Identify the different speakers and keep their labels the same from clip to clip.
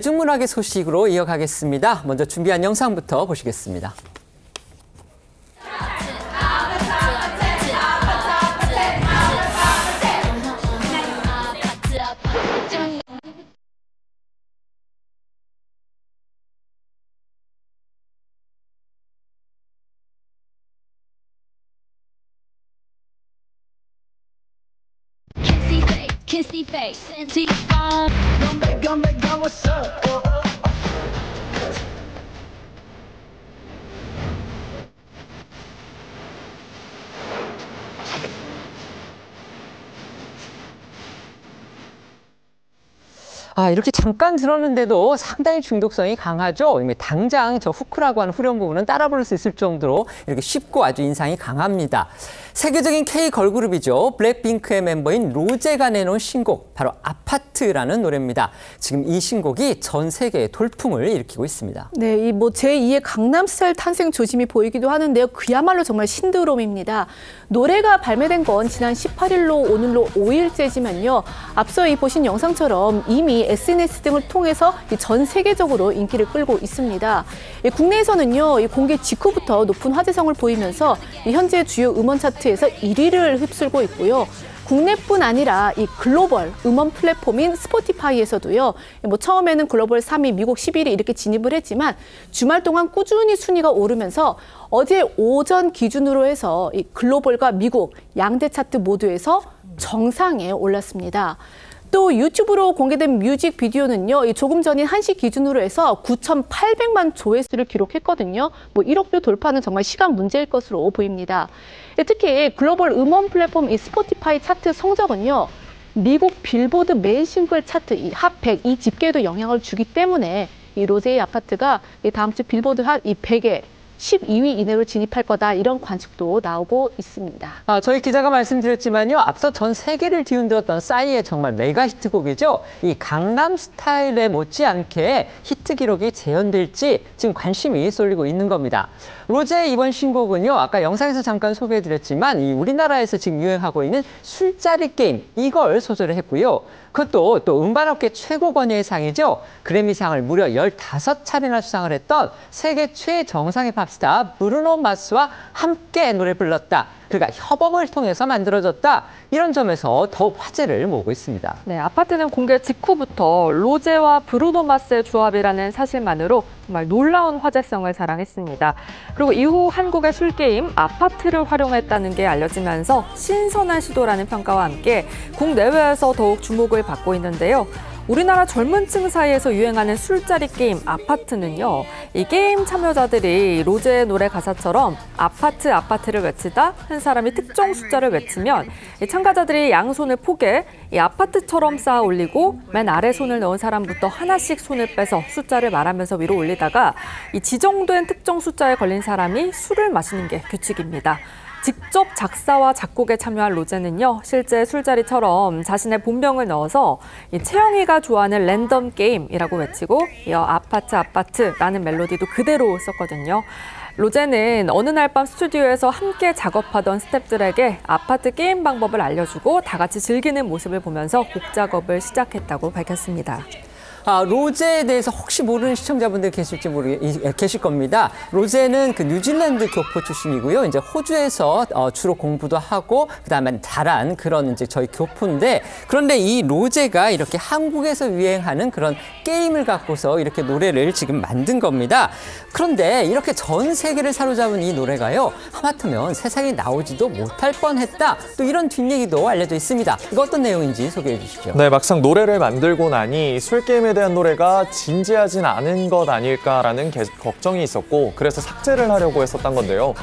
Speaker 1: 대중문학의 소식으로 이어가겠습니다. 먼저 준비한 영상부터 보시겠습니다.
Speaker 2: Kissy face, anti bomb. What's up?
Speaker 1: 이렇게 잠깐 들었는데도 상당히 중독성이 강하죠. 당장 저 후크라고 하는 후렴 부분은 따라 부를 수 있을 정도로 이렇게 쉽고 아주 인상이 강합니다. 세계적인 K 걸그룹이죠. 블랙핑크의 멤버인 로제가 내놓은 신곡, 바로 아파트라는 노래입니다. 지금 이 신곡이 전 세계에 돌풍을 일으키고 있습니다.
Speaker 3: 네, 이 제2의 강남스타일 탄생 조짐이 보이기도 하는데요. 그야말로 정말 신드롬입니다. 노래가 발매된 건 지난 18일로 오늘로 5일째지만요. 앞서 보신 영상처럼 이미 SNS 등을 통해서 전 세계적으로 인기를 끌고 있습니다. 국내에서는요, 공개 직후부터 높은 화제성을 보이면서 현재 주요 음원 차트에서 1위를 휩쓸고 있고요. 국내뿐 아니라 이 글로벌 음원 플랫폼인 스포티파이에서도요. 처음에는 글로벌 3위, 미국 11위 이렇게 진입을 했지만 주말 동안 꾸준히 순위가 오르면서 어제 오전 기준으로 해서 이 글로벌과 미국 양대 차트 모두에서 정상에 올랐습니다. 또 유튜브로 공개된 뮤직비디오는요, 조금 전인 1시 기준으로 해서 9,800만 조회수를 기록했거든요. 1억 뷰 돌파는 정말 시간 문제일 것으로 보입니다. 특히 글로벌 음원 플랫폼 이 스포티파이 차트 성적은요, 미국 빌보드 메인 싱글 차트 이 핫 100 이 집계에도 영향을 주기 때문에 이 로제의 아파트가 다음 주 빌보드 핫 이 100에 12위 이내로 진입할 거다, 이런 관측도 나오고 있습니다.
Speaker 1: 저희 기자가 말씀드렸지만요, 앞서 전 세계를 뒤흔들었던 싸이의 정말 메가 히트곡이죠. 이 강남 스타일에 못지않게 히트 기록이 재현될지 지금 관심이 쏠리고 있는 겁니다. 로제의 이번 신곡은요, 아까 영상에서 잠깐 소개해드렸지만 이 우리나라에서 지금 유행하고 있는 술자리 게임, 이걸 소재로 했고요. 그것도 또 음반업계 최고 권위의 상이죠. 그래미상을 무려 15차례나 수상을 했던 세계 최정상의 팝스타 브루노 마스와 함께 노래 불렀다. 그러니까 협업을 통해서 만들어졌다. 이런 점에서 더욱 화제를 모으고 있습니다.
Speaker 4: 네, 아파트는 공개 직후부터 로제와 브루노 마스의 조합이라는 사실만으로 정말 놀라운 화제성을 자랑했습니다. 그리고 이후 한국의 술게임 아파트를 활용했다는 게 알려지면서 신선한 시도라는 평가와 함께 국내외에서 더욱 주목을 받고 있는데요. 우리나라 젊은 층 사이에서 유행하는 술자리 게임 아파트는요, 이 게임 참여자들이 로제의 노래 가사처럼 아파트, 아파트를 외치다 한 사람이 특정 숫자를 외치면 이 참가자들이 양손을 포개 이 아파트처럼 쌓아 올리고 맨 아래 손을 넣은 사람부터 하나씩 손을 빼서 숫자를 말하면서 위로 올리다가 이 지정된 특정 숫자에 걸린 사람이 술을 마시는 게 규칙입니다. 직접 작사와 작곡에 참여한 로제는요, 실제 술자리처럼 자신의 본명을 넣어서 이 채영이가 좋아하는 랜덤 게임이라고 외치고 이어 아파트 아파트라는 멜로디도 그대로 썼거든요. 로제는 어느 날 밤 스튜디오에서 함께 작업하던 스태프들에게 아파트 게임 방법을 알려주고 다 같이 즐기는 모습을 보면서 곡 작업을 시작했다고 밝혔습니다.
Speaker 1: 로제에 대해서 혹시 모르는 시청자분들 계실 겁니다. 로제는 그 뉴질랜드 교포 출신이고요. 이제 호주에서 주로 공부도 하고 그다음에 자란 그런 이제 저희 교포인데, 그런데 이 로제가 이렇게 한국에서 유행하는 그런 게임을 갖고서 이렇게 노래를 지금 만든 겁니다. 그런데 이렇게 전 세계를 사로잡은 이 노래가요, 하마터면 세상에 나오지도 못할 뻔했다. 또 이런 뒷얘기도 알려져 있습니다. 이거 어떤 내용인지 소개해 주시죠.
Speaker 5: 네, 막상 노래를 만들고 나니 술게임에 대한 노래가 진지하진 않은 것 아닐까라는 걱정이 있었고, 그래서 삭제를 하려고 했었던 건데요.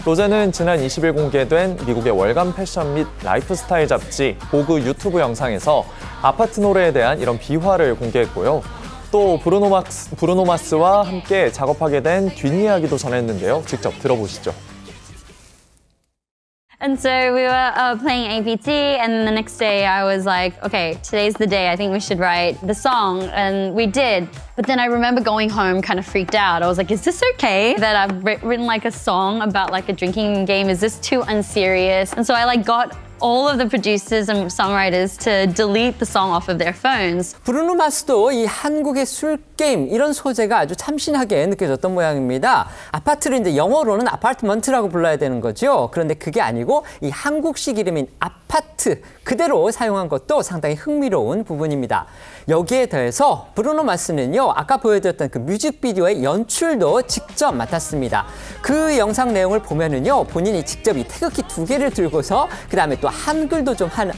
Speaker 5: 로제는 지난 20일 공개된 미국의 월간 패션 및 라이프스타일 잡지 보그 유튜브 영상에서 아파트 노래에 대한 이런 비화를 공개했고요. 또 브루노 마스와 함께 작업하게 된 뒷이야기도 전했는데요. 직접 들어보시죠.
Speaker 6: And so we were playing APT, and the next day I was like, okay, today's the day. I think we should write the song, and we did. But then I remember going home kind of freaked out. I was like, is this okay that I've written like a song about like a drinking game? Is this too unserious? And so I got all of the producers and songwriters to delete the song off of their phones.
Speaker 1: 브루노 마스도 이 한국의 술 게임 이런 소재가 아주 참신하게 느껴졌던 모양입니다. 아파트를 이제 영어로는 아파트먼트라고 불러야 되는 거죠. 그런데 그게 아니고 이 한국식 이름인 아파트 그대로 사용한 것도 상당히 흥미로운 부분입니다. 여기에 더해서 브루노 마스는요, 아까 보여드렸던 그 뮤직비디오의 연출도 직접 맡았습니다. 그 영상 내용을 보면은요, 본인이 직접 이 태극기 2개를 들고서 그 다음에 또 한글도 좀 하는,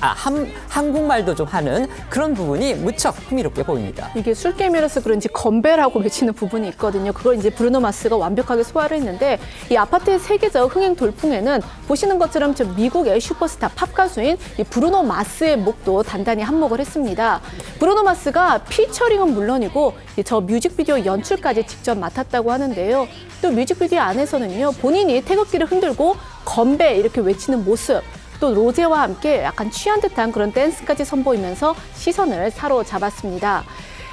Speaker 1: 한국말도 좀 하는 그런 부분이 무척 흥미롭게 보입니다.
Speaker 3: 이게 술게임이라서 그런지 건배라고 외치는 부분이 있거든요. 그걸 이제 브루노 마스가 완벽하게 소화를 했는데 이 아파트의 세계적 흥행 돌풍에는 보시는 것처럼 저 미국의 슈퍼스타 팝 가수인 이 브루노 마스의 목도 단단히 한몫을 했습니다. 브루노 마스가 피처링은 물론이고 저 뮤직비디오 연출까지 직접 맡았다고 하는데요. 또 뮤직비디오 안에서는요, 본인이 태극기를 흔들고 건배 이렇게 외치는 모습, 또 로제와 함께 약간 취한 듯한 그런 댄스까지 선보이면서 시선을 사로잡았습니다.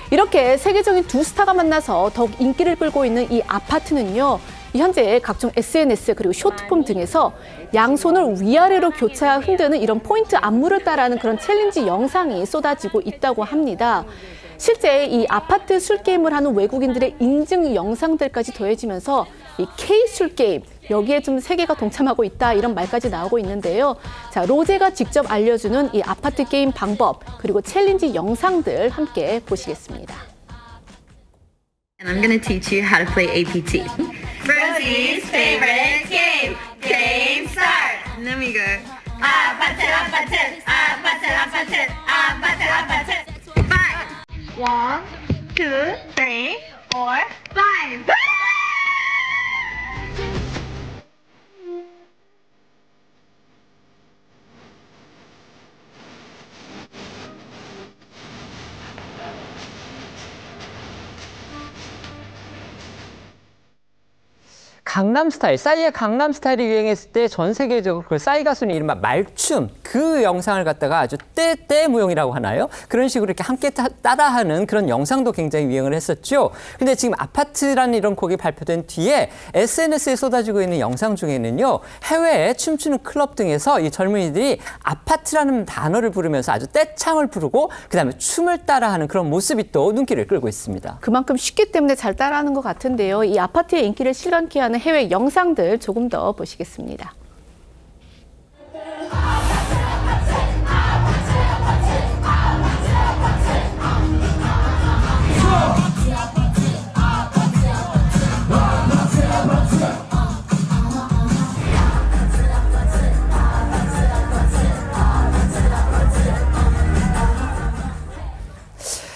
Speaker 3: 이렇게 세계적인 두 스타가 만나서 더욱 인기를 끌고 있는 이 아파트는요, 현재 각종 SNS 그리고 쇼트폼 등에서 양손을 위아래로 교차 흔드는 이런 포인트 안무를 따라하는 그런 챌린지 영상이 쏟아지고 있다고 합니다. 실제 이 아파트 술게임을 하는 외국인들의 인증 영상들까지 더해지면서 이 K-술게임, 여기에 좀 세계가 동참하고 있다 이런 말까지 나오고 있는데요. 자, 로제가 직접 알려주는 이 아파트 게임 방법 그리고 챌린지 영상들 함께 보시겠습니다.
Speaker 7: And I'm going to teach you how to play APT. Rosie's favorite game. Game start. And then we go. 아파트, 아파트, 아파트, 아파트, 아파트, 아파트. 5. 1, 2, 3, 4, 5.
Speaker 1: 강남스타일, 싸이의 강남스타일이 유행했을 때 전 세계적으로 그 싸이 가수는 이른바 말춤, 그 영상을 갖다가 아주 떼무용이라고 하나요? 그런 식으로 이렇게 함께 따라하는 그런 영상도 굉장히 유행을 했었죠. 근데 지금 아파트라는 이런 곡이 발표된 뒤에 SNS에 쏟아지고 있는 영상 중에는요, 해외에 춤추는 클럽 등에서 이 젊은이들이 아파트라는 단어를 부르면서 아주 떼창을 부르고 그다음에 춤을 따라하는 그런 모습이 또 눈길을 끌고 있습니다.
Speaker 3: 그만큼 쉽기 때문에 잘 따라하는 것 같은데요. 이 아파트의 인기를 실감케 하는 해외 영상들 조금 더 보시겠습니다.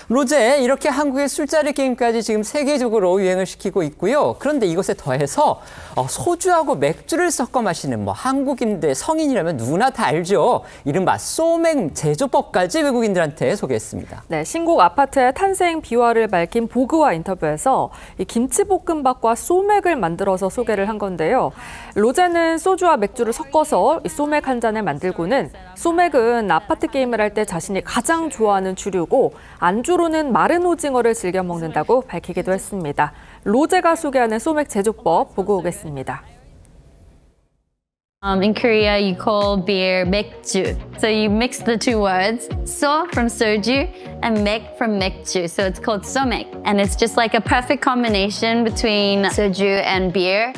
Speaker 1: 로제, 이렇게 한국의 술자리 게임까지 지금 세계적으로 유행을 시키고 있고요. 그런데 이것에 더해서 소주하고 맥주를 섞어 마시는 한국인들 성인이라면 누구나 다 알죠. 이른바 소맥 제조법까지 외국인들한테 소개했습니다.
Speaker 4: 네, 신곡 아파트의 탄생 비화를 밝힌 보그와 인터뷰에서 이 김치볶음밥과 소맥을 만들어서 소개를 한 건데요. 로제는 소주와 맥주를 섞어서 이 소맥 한 잔을 만들고는 소맥은 아파트 게임을 할 때 자신이 가장 좋아하는 주류고 안주로는 마른 오징어를 즐겨 먹는다고 밝히기도 했습니다. 로제가 소개하는 소맥 제조법 보고 오겠습니다.
Speaker 6: In Korea, you call beer 맥주. So you mix the two words, so from soju and mek from 맥주. So it's called somek. And it's just like a perfect combination between soju and beer.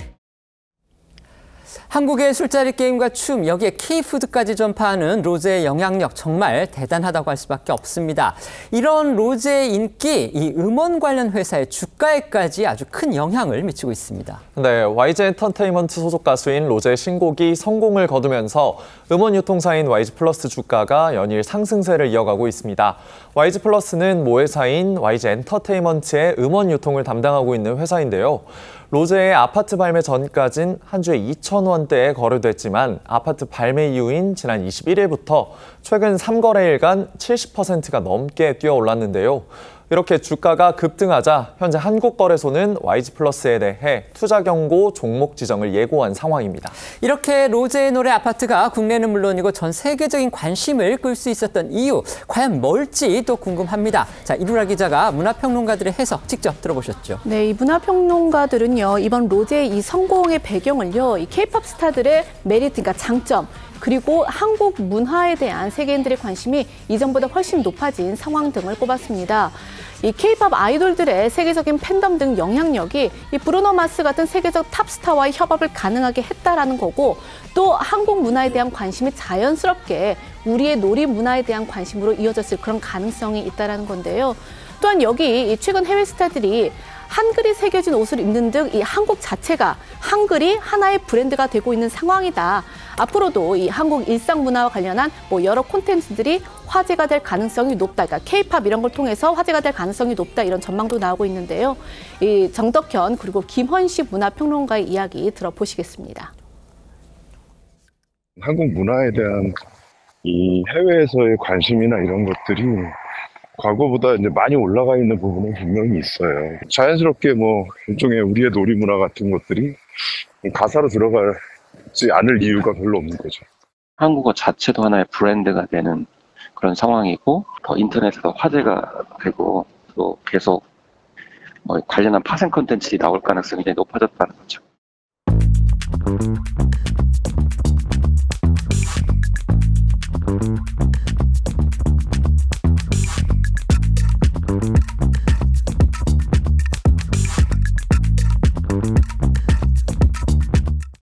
Speaker 1: 한국의 술자리 게임과 춤, 여기에 K푸드까지 전파하는 로제의 영향력 정말 대단하다고 할 수밖에 없습니다. 이런 로제의 인기, 이 음원 관련 회사의 주가에까지 아주 큰 영향을 미치고 있습니다.
Speaker 5: 네, YG 엔터테인먼트 소속 가수인 로제의 신곡이 성공을 거두면서 음원 유통사인 YG 플러스 주가가 연일 상승세를 이어가고 있습니다. YG 플러스는 모회사인 YG 엔터테인먼트의 음원 유통을 담당하고 있는 회사인데요. 로제의 아파트 발매 전까진 한 주에 2,000원대에 거래됐지만 아파트 발매 이후인 지난 21일부터 최근 3거래일간 70%가 넘게 뛰어올랐는데요. 이렇게 주가가 급등하자 현재 한국거래소는 YG 플러스에 대해 투자 경고 종목 지정을 예고한 상황입니다.
Speaker 1: 이렇게 로제의 노래 아파트가 국내는 물론이고 전 세계적인 관심을 끌 수 있었던 이유, 과연 뭘지 또 궁금합니다. 자, 이루라 기자가 문화평론가들의 해석 직접 들어보셨죠?
Speaker 3: 네, 이 문화평론가들은요, 이번 로제의 이 성공의 배경을요, 이 K-팝 스타들의 메리트, 그러니까 장점, 그리고 한국 문화에 대한 세계인들의 관심이 이전보다 훨씬 높아진 상황 등을 꼽았습니다. 이 K-팝 아이돌들의 세계적인 팬덤 등 영향력이 이 브루노 마스 같은 세계적 탑스타와의 협업을 가능하게 했다라는 거고, 또 한국 문화에 대한 관심이 자연스럽게 우리의 놀이 문화에 대한 관심으로 이어졌을 그런 가능성이 있다라는 건데요. 또한 여기 최근 해외 스타들이 한글이 새겨진 옷을 입는 등 이 한국 자체가 한글이 하나의 브랜드가 되고 있는 상황이다. 앞으로도 이 한국 일상 문화와 관련한 여러 콘텐츠들이 화제가 될 가능성이 높다. 그러니까 K-팝 이런 걸 통해서 화제가 될 가능성이 높다. 이런 전망도 나오고 있는데요. 이 정덕현 그리고 김헌식 문화평론가의 이야기 들어보시겠습니다.
Speaker 8: 한국 문화에 대한 이 해외에서의 관심이나 이런 것들이 과거보다 이제 많이 올라가 있는 부분은 분명히 있어요. 자연스럽게 일종의 우리의 놀이 문화 같은 것들이 가사로 들어가지 않을 이유가 별로 없는 거죠.
Speaker 9: 한국어 자체도 하나의 브랜드가 되는 그런 상황이고, 더 인터넷에서 화제가 되고, 또 계속 관련한 파생 콘텐츠가 나올 가능성이 굉장히 높아졌다는 거죠.